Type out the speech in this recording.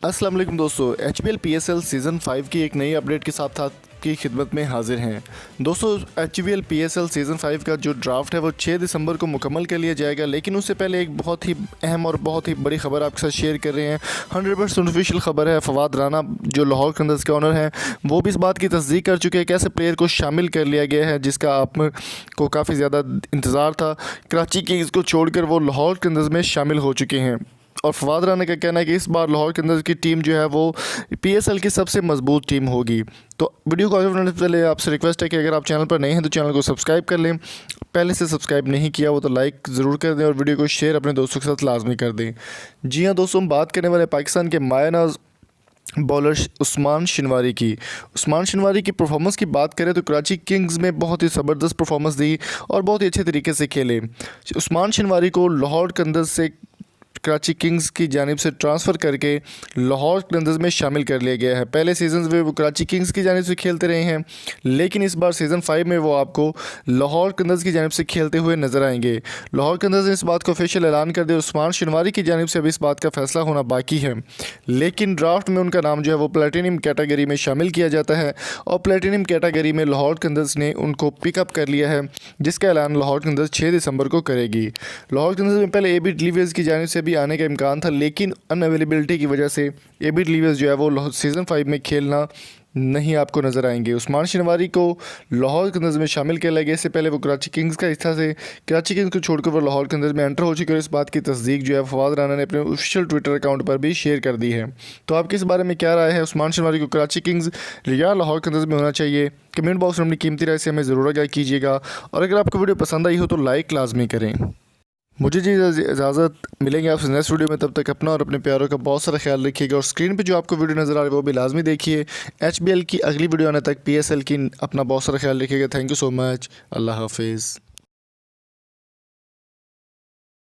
अस्सलाम वालेकुम दोस्तों, HBL PSL सीज़न 5 की एक नई अपडेट के साथ आपकी खिदमत में हाजिर हैं। दोस्तों, HBL PSL सीज़न 5 का जो ड्राफ्ट है वो 6 दिसंबर को मुकम्मल कर लिया जाएगा, लेकिन उससे पहले एक बहुत ही अहम और बहुत ही बड़ी खबर आपके साथ शेयर कर रहे हैं। 100% ऑफिशियल खबर है। फवाद राना जो लाहौर कलंदर्स के ऑनर हैं वो भी इस बात की तस्दीक कर चुके हैं कि ऐसे प्लेयर को शामिल कर लिया गया है जिसका आपको काफ़ी ज़्यादा इंतज़ार था। कराची किंग्स को छोड़कर वो लाहौर कलंदर्स में शामिल हो चुके हैं और फवाद राना का कहना है कि इस बार लाहौर कलंदर्स की टीम जो है वो PSL की सबसे मजबूत टीम होगी। तो वीडियो को आगे बढ़ने से पहले आपसे रिक्वेस्ट है कि अगर आप चैनल पर नए हैं तो चैनल को सब्सक्राइब कर लें। पहले से सब्सक्राइब नहीं किया वो तो लाइक ज़रूर कर दें और वीडियो को शेयर अपने दोस्तों के साथ लाजमी कर दें। जी हाँ दोस्तों, हम बात करने वाले पाकिस्तान के मायनाज बॉलर उस्मान शनवारी की परफॉर्मेंस की बात करें तो कराची किंग्स में बहुत ही ज़बरदस्त परफॉर्मेंस दी और बहुत ही अच्छे तरीके से खेले। उस्मान शनवारी को लाहौर कलंदर्स से कराची किंग्स की जानिब से ट्रांसफ़र करके लाहौर कलंदर्स में शामिल कर लिया गया है। पहले सीज़न में वो कराची किंग्स की जानिब से खेलते रहे हैं, लेकिन इस बार सीज़न 5 में वो आपको लाहौर कलंदर्स की जानिब से खेलते हुए नज़र आएंगे। लाहौर कलंदर्स ने इस बात को ऑफिशियल ऐलान कर दिया। उस्मान शनवारी की जानिब से अभी इस बात का फैसला होना बाकी है, लेकिन ड्राफ्ट में उनका नाम जो है वो प्लेटिनम कैटेगरी में शामिल किया जाता है और प्लेटिनम कैटेगरी में लाहौर कलंदर्स ने उनको पिकअप कर लिया है, जिसका ऐलान लाहौर कलंदर्स 6 दिसंबर को करेगी। लाहौर कलंदर्स में पहले AB डिलीवर्स की जानिब से भी आने का इम्कान था, लेकिन अनअवेलेबिलिटी की वजह से AB डिलीवर्स जो है वो सीज़न 5 में खेलना नहीं आपको नज़र आएंगे। उस्मान शनवारी को लाहौर कलंदर्स में शामिल किया गया। इससे पहले वो कराची किंग्स का हिस्सा थे। कराची किंग्स को छोड़कर वो लाहौर कलंदर्स में एंटर हो चुके और इस बात की तस्दीक जो है फवाद राना ने अपने ऑफिशियल ट्विटर अकाउंट पर भी शेयर कर दी है। तो आपके इस बारे में क्या राय है? उस्मान शनवारी को कराची किंग्स या लाहौर कलंदर्स में होना चाहिए? कमेंट बॉक्स में अपनी कीमती राय से हमें ज़रूर आगाह कीजिएगा और अगर आपको वीडियो पसंद आई हो तो लाइक लाजमी करें। मुझे जी इजाज़त, मिलेंगे आपसे नेक्स्ट वीडियो में। तब तक अपना और अपने प्यारों का बहुत सारा ख्याल रखिएगा और स्क्रीन पे जो आपको वीडियो नज़र आ रही है वो भी लाजमी देखिए। HBL की अगली वीडियो आने तक PSL की अपना बहुत सारा ख्याल रखिएगा। Thank you so much. अल्लाह हाफिज़।